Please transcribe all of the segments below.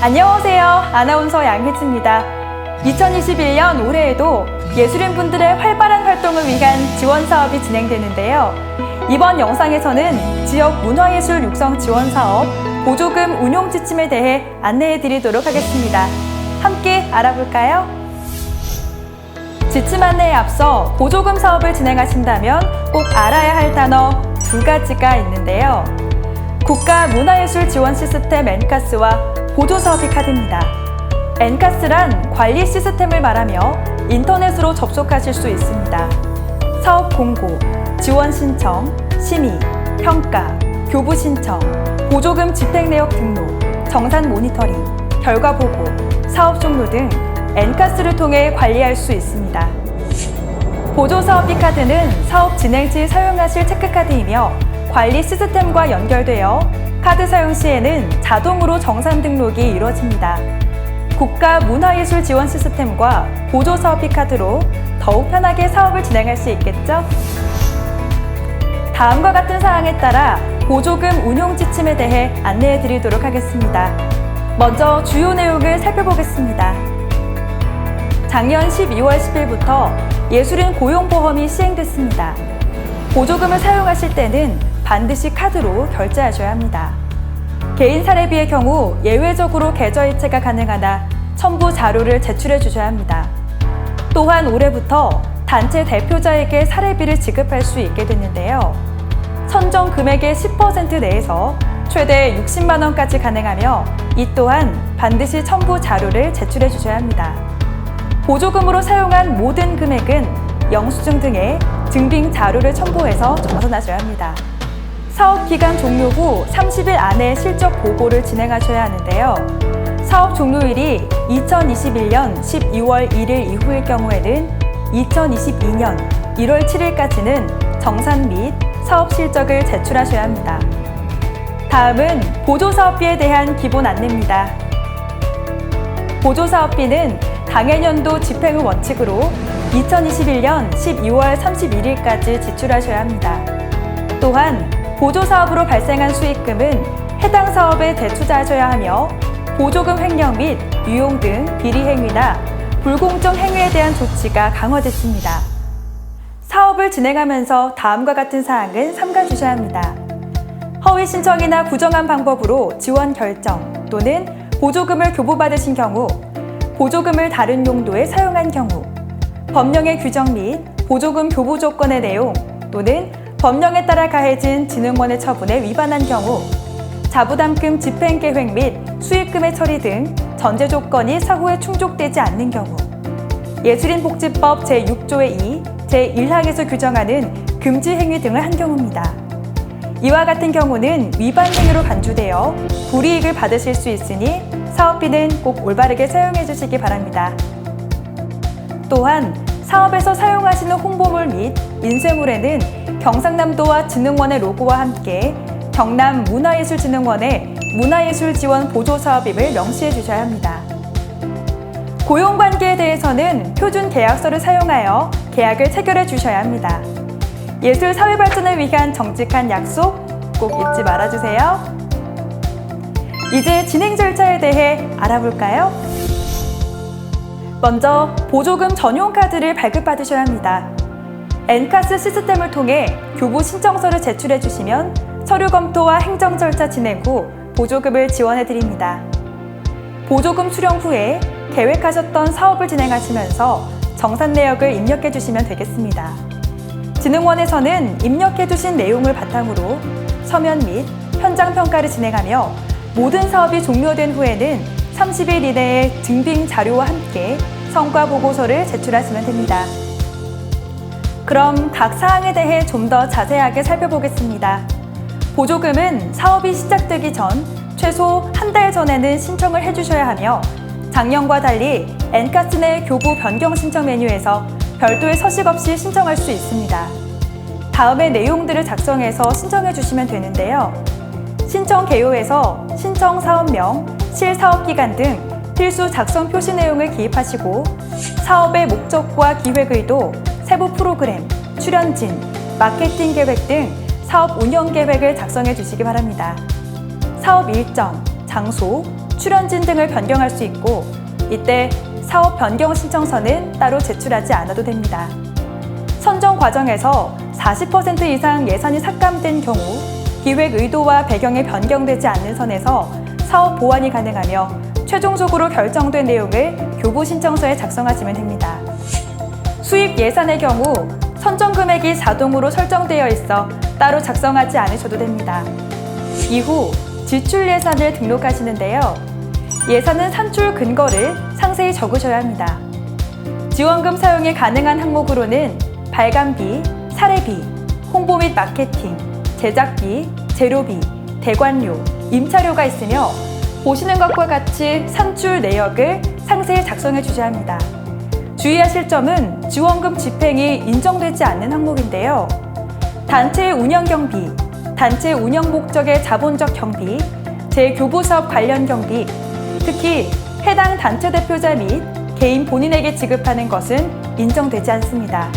안녕하세요. 아나운서 양혜지입니다. 2021년 올해에도 예술인분들의 활발한 활동을 위한 지원 사업이 진행되는데요. 이번 영상에서는 지역 문화예술 육성 지원 사업 보조금 운용 지침에 대해 안내해 드리도록 하겠습니다. 함께 알아볼까요? 지침 안내에 앞서 보조금 사업을 진행하신다면 꼭 알아야 할 단어 두 가지가 있는데요. 국가문화예술 지원 시스템 엔카스와 보조사업비 카드입니다. 엔카스란 관리 시스템을 말하며 인터넷으로 접속하실 수 있습니다. 사업 공고, 지원 신청, 심의, 평가, 교부 신청, 보조금 집행 내역 등록, 정산 모니터링, 결과 보고, 사업 종료 등 엔카스를 통해 관리할 수 있습니다. 보조사업비 카드는 사업 진행 시 사용하실 체크카드이며 관리 시스템과 연결되어 카드 사용 시에는 자동으로 정산 등록이 이루어집니다. 국가문화예술 지원 시스템과 보조사업비 카드로 더욱 편하게 사업을 진행할 수 있겠죠? 다음과 같은 사항에 따라 보조금 운용 지침에 대해 안내해 드리도록 하겠습니다. 먼저 주요 내용을 살펴보겠습니다. 작년 12월 10일부터 예술인 고용보험이 시행됐습니다. 보조금을 사용하실 때는 반드시 카드로 결제하셔야 합니다. 개인 사례비의 경우 예외적으로 계좌이체가 가능하나 첨부 자료를 제출해 주셔야 합니다. 또한 올해부터 단체 대표자에게 사례비를 지급할 수 있게 됐는데요. 선정 금액의 10% 내에서 최대 60만 원까지 가능하며 이 또한 반드시 첨부 자료를 제출해 주셔야 합니다. 보조금으로 사용한 모든 금액은 영수증 등의 증빙 자료를 첨부해서 정산하셔야 합니다. 사업 기간 종료 후 30일 안에 실적 보고를 진행하셔야 하는데요. 사업 종료일이 2021년 12월 1일 이후일 경우에는 2022년 1월 7일까지는 정산 및 사업 실적을 제출하셔야 합니다. 다음은 보조사업비에 대한 기본 안내입니다. 보조사업비는 당해년도 집행을 원칙으로 2021년 12월 31일까지 지출하셔야 합니다. 또한 보조사업으로 발생한 수익금은 해당 사업에 대투자하셔야 하며 보조금 횡령 및 유용 등 비리 행위나 불공정 행위에 대한 조치가 강화됐습니다. 사업을 진행하면서 다음과 같은 사항은 삼가주셔야 합니다. 허위 신청이나 부정한 방법으로 지원 결정 또는 보조금을 교부받으신 경우, 보조금을 다른 용도에 사용한 경우, 법령의 규정 및 보조금 교부 조건의 내용 또는 법령에 따라 가해진 진흥원의 처분에 위반한 경우, 자부담금 집행 계획 및 수익금의 처리 등 전제 조건이 사후에 충족되지 않는 경우, 예술인복지법 제6조의 2, 제1항에서 규정하는 금지 행위 등을 한 경우입니다. 이와 같은 경우는 위반 행위로 간주되어 불이익을 받으실 수 있으니 사업비는 꼭 올바르게 사용해 주시기 바랍니다. 또한 사업에서 사용하시는 홍보물 및 인쇄물에는 경상남도와 진흥원의 로고와 함께 경남문화예술진흥원의 문화예술 지원 보조사업임을 명시해 주셔야 합니다. 고용관계에 대해서는 표준 계약서를 사용하여 계약을 체결해 주셔야 합니다. 예술 사회 발전을 위한 정직한 약속 꼭 잊지 말아주세요. 이제 진행 절차에 대해 알아볼까요? 먼저 보조금 전용 카드를 발급받으셔야 합니다. 엔카스 시스템을 통해 교부 신청서를 제출해 주시면 서류 검토와 행정 절차 진행 후 보조금을 지원해 드립니다. 보조금 수령 후에 계획하셨던 사업을 진행하시면서 정산 내역을 입력해 주시면 되겠습니다. 진흥원에서는 입력해 두신 내용을 바탕으로 서면 및 현장 평가를 진행하며 모든 사업이 종료된 후에는 30일 이내에 증빙 자료와 함께 성과 보고서를 제출하시면 됩니다. 그럼 각 사항에 대해 좀 더 자세하게 살펴보겠습니다. 보조금은 사업이 시작되기 전 최소 한 달 전에는 신청을 해주셔야 하며 작년과 달리 엔카스 내 교부 변경 신청 메뉴에서 별도의 서식 없이 신청할 수 있습니다. 다음의 내용들을 작성해서 신청해 주시면 되는데요. 신청 개요에서 신청 사업명, 실사업기간 등 필수 작성 표시 내용을 기입하시고 사업의 목적과 기획 의도, 세부 프로그램, 출연진, 마케팅 계획 등 사업 운영 계획을 작성해 주시기 바랍니다. 사업 일정, 장소, 출연진 등을 변경할 수 있고, 이때 사업 변경 신청서는 따로 제출하지 않아도 됩니다. 선정 과정에서 40% 이상 예산이 삭감된 경우 기획 의도와 배경이 변경되지 않는 선에서 사업 보완이 가능하며 최종적으로 결정된 내용을 교부 신청서에 작성하시면 됩니다. 수입 예산의 경우 선정 금액이 자동으로 설정되어 있어 따로 작성하지 않으셔도 됩니다. 이후 지출 예산을 등록하시는데요. 예산은 산출 근거를 상세히 적으셔야 합니다. 지원금 사용이 가능한 항목으로는 발간비, 사례비, 홍보 및 마케팅, 제작비, 재료비, 대관료, 임차료가 있으며 보시는 것과 같이 산출 내역을 상세히 작성해 주셔야 합니다. 주의하실 점은 지원금 집행이 인정되지 않는 항목인데요. 단체 운영 경비, 단체 운영 목적의 자본적 경비, 재교부 사업 관련 경비, 특히 해당 단체 대표자 및 개인 본인에게 지급하는 것은 인정되지 않습니다.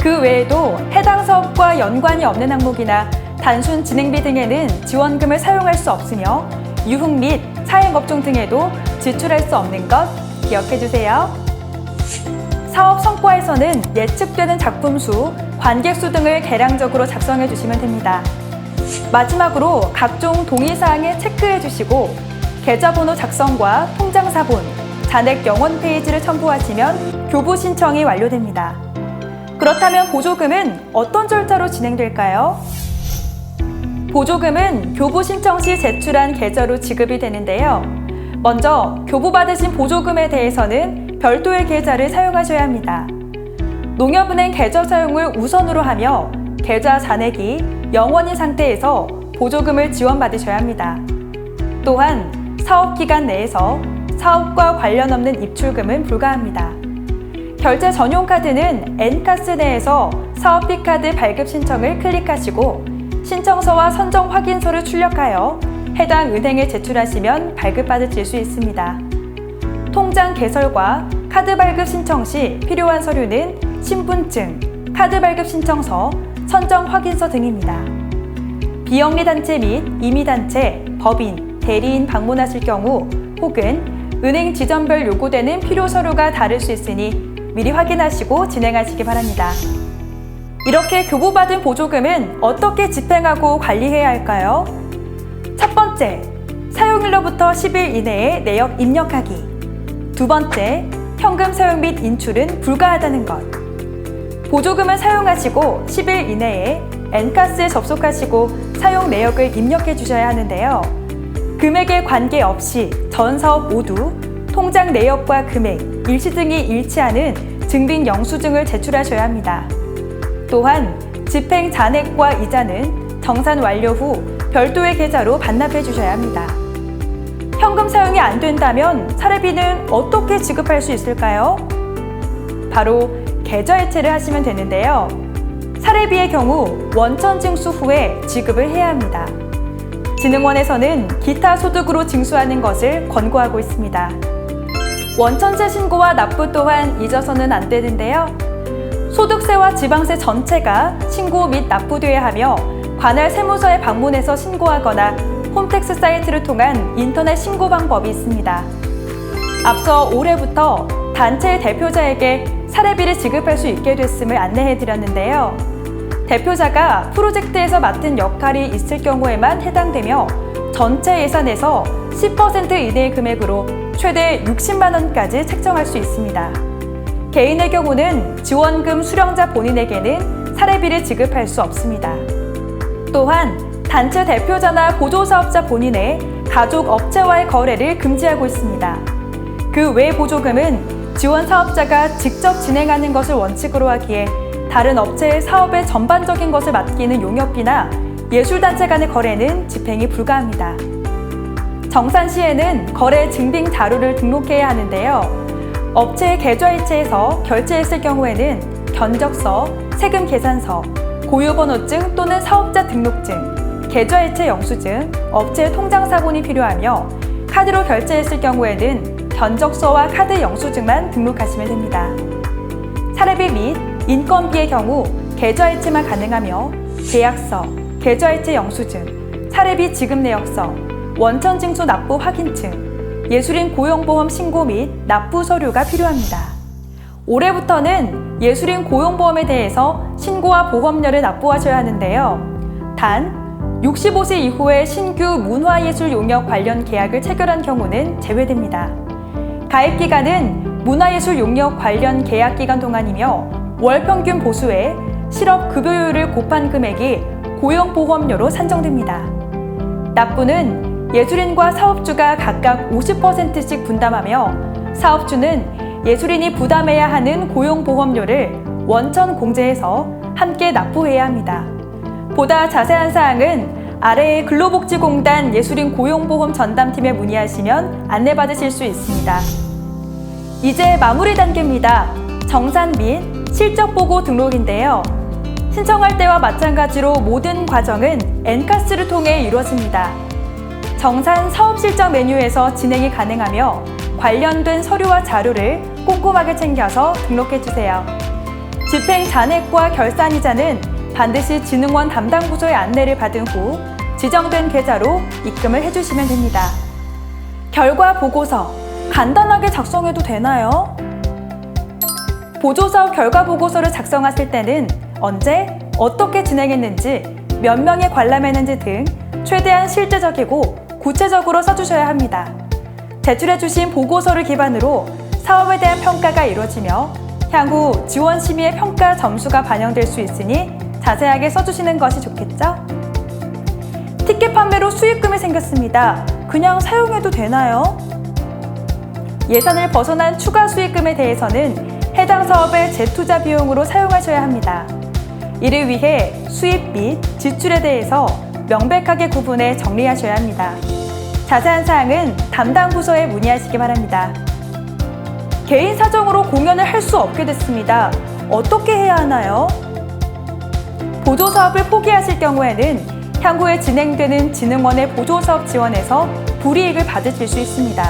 그 외에도 해당 사업과 연관이 없는 항목이나 단순 진행비 등에는 지원금을 사용할 수 없으며 유흥 및 사행업종 등에도 지출할 수 없는 것 기억해 주세요. 사업 성과에서는 예측되는 작품 수, 관객 수 등을 개량적으로 작성해 주시면 됩니다. 마지막으로 각종 동의사항에 체크해 주시고 계좌번호 작성과 통장사본, 잔액 영원 페이지를 첨부하시면 교부 신청이 완료됩니다. 그렇다면 보조금은 어떤 절차로 진행될까요? 보조금은 교부 신청 시 제출한 계좌로 지급이 되는데요. 먼저 교부받으신 보조금에 대해서는 별도의 계좌를 사용하셔야 합니다. 농협은행 계좌 사용을 우선으로 하며 계좌 잔액이 0원인 상태에서 보조금을 지원받으셔야 합니다. 또한 사업기간 내에서 사업과 관련 없는 입출금은 불가합니다. 결제 전용 카드는 N카스 내에서 사업비 카드 발급 신청을 클릭하시고 신청서와 선정 확인서를 출력하여 해당 은행에 제출하시면 발급받으실 수 있습니다. 통장 개설과 카드 발급 신청 시 필요한 서류는 신분증, 카드 발급 신청서, 선정 확인서 등입니다. 비영리 단체 및 임의단체, 법인, 대리인 방문하실 경우 혹은 은행 지점별 요구되는 필요 서류가 다를 수 있으니 미리 확인하시고 진행하시기 바랍니다. 이렇게 교부받은 보조금은 어떻게 집행하고 관리해야 할까요? 첫 번째, 사용일로부터 10일 이내에 내역 입력하기. 두 번째, 현금 사용 및 인출은 불가하다는 것. 보조금을 사용하시고 10일 이내에 N카스에 접속하시고 사용 내역을 입력해 주셔야 하는데요. 금액에 관계없이 전 사업 모두 통장 내역과 금액, 일시 등이 일치하는 증빙 영수증을 제출하셔야 합니다. 또한 집행 잔액과 이자는 정산 완료 후 별도의 계좌로 반납해 주셔야 합니다. 현금 사용이 안 된다면 사례비는 어떻게 지급할 수 있을까요? 바로 계좌 해체를 하시면 되는데요. 사례비의 경우 원천 징수 후에 지급을 해야 합니다. 진흥원에서는 기타 소득으로 징수하는 것을 권고하고 있습니다. 원천세 신고와 납부 또한 잊어서는 안 되는데요. 소득세와 지방세 전체가 신고 및 납부되어야 하며 관할 세무서에 방문해서 신고하거나 홈택스 사이트를 통한 인터넷 신고 방법이 있습니다. 앞서 올해부터 단체의 대표자에게 사례비를 지급할 수 있게 됐음을 안내해 드렸는데요. 대표자가 프로젝트에서 맡은 역할이 있을 경우에만 해당되며 전체 예산에서 10% 이내의 금액으로 최대 60만 원까지 책정할 수 있습니다. 개인의 경우는 지원금 수령자 본인에게는 사례비를 지급할 수 없습니다. 또한 단체 대표자나 보조사업자 본인의 가족 업체와의 거래를 금지하고 있습니다. 그 외 보조금은 지원 사업자가 직접 진행하는 것을 원칙으로 하기에 다른 업체의 사업의 전반적인 것을 맡기는 용역비나 예술단체 간의 거래는 집행이 불가합니다. 정산 시에는 거래 증빙 자료를 등록해야 하는데요. 업체의 계좌 이체에서 결제했을 경우에는 견적서, 세금 계산서, 고유번호증 또는 사업자 등록증, 계좌 이체 영수증, 업체 통장 사본이 필요하며 카드로 결제했을 경우에는 견적서와 카드 영수증만 등록하시면 됩니다. 사례비 및 인건비의 경우 계좌 이체만 가능하며 계약서, 계좌 이체 영수증, 사례비 지급 내역서, 원천 징수 납부 확인증, 예술인 고용보험 신고 및 납부 서류가 필요합니다. 올해부터는 예술인 고용보험에 대해서 신고와 보험료를 납부하셔야 하는데요. 단 65세 이후에 신규 문화예술 용역 관련 계약을 체결한 경우는 제외됩니다. 가입 기간은 문화예술 용역 관련 계약 기간 동안이며 월 평균 보수에 실업급여율을 곱한 금액이 고용보험료로 산정됩니다. 납부는 예술인과 사업주가 각각 50%씩 분담하며 사업주는 예술인이 부담해야 하는 고용보험료를 원천 공제해서 함께 납부해야 합니다. 보다 자세한 사항은 아래의 근로복지공단 예술인 고용보험 전담팀에 문의하시면 안내받으실 수 있습니다. 이제 마무리 단계입니다. 정산 및 실적보고 등록인데요. 신청할 때와 마찬가지로 모든 과정은 엔카스를 통해 이루어집니다. 정산 사업실적 메뉴에서 진행이 가능하며 관련된 서류와 자료를 꼼꼼하게 챙겨서 등록해주세요. 집행 잔액과 결산이자는 반드시 진흥원 담당 부서의 안내를 받은 후 지정된 계좌로 입금을 해주시면 됩니다. 결과 보고서 간단하게 작성해도 되나요? 보조사업 결과 보고서를 작성하실 때는 언제, 어떻게 진행했는지, 몇 명이 관람했는지 등 최대한 실제적이고 구체적으로 써주셔야 합니다. 제출해주신 보고서를 기반으로 사업에 대한 평가가 이루어지며 향후 지원 심의의 평가 점수가 반영될 수 있으니 자세하게 써주시는 것이 좋겠죠? 티켓 판매로 수익금이 생겼습니다. 그냥 사용해도 되나요? 예산을 벗어난 추가 수익금에 대해서는 해당 사업의 재투자 비용으로 사용하셔야 합니다. 이를 위해 수입 및 지출에 대해서 명백하게 구분해 정리하셔야 합니다. 자세한 사항은 담당 부서에 문의하시기 바랍니다. 개인 사정으로 공연을 할 수 없게 됐습니다. 어떻게 해야 하나요? 보조사업을 포기하실 경우에는 향후에 진행되는 진흥원의 보조사업 지원에서 불이익을 받으실 수 있습니다.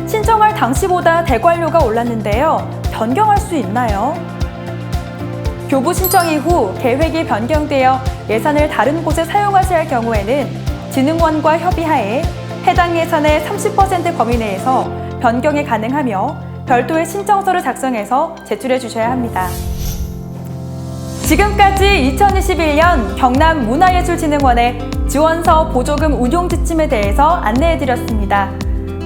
신청할 당시보다 대관료가 올랐는데요. 변경할 수 있나요? 교부 신청 이후 계획이 변경되어 예산을 다른 곳에 사용하셔야 할 경우에는 진흥원과 협의하에 해당 예산의 30% 범위 내에서 변경이 가능하며 별도의 신청서를 작성해서 제출해 주셔야 합니다. 지금까지 2021년 경남문화예술진흥원의 지원사업 보조금 운용 지침에 대해서 안내해 드렸습니다.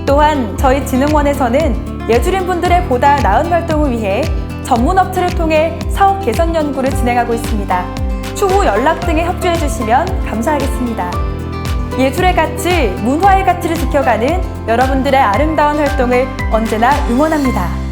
또한 저희 진흥원에서는 예술인분들의 보다 나은 활동을 위해 전문업체를 통해 사업 개선 연구를 진행하고 있습니다. 추후 연락 등에 협조해 주시면 감사하겠습니다. 예술의 가치, 문화의 가치를 지켜가는 여러분들의 아름다운 활동을 언제나 응원합니다.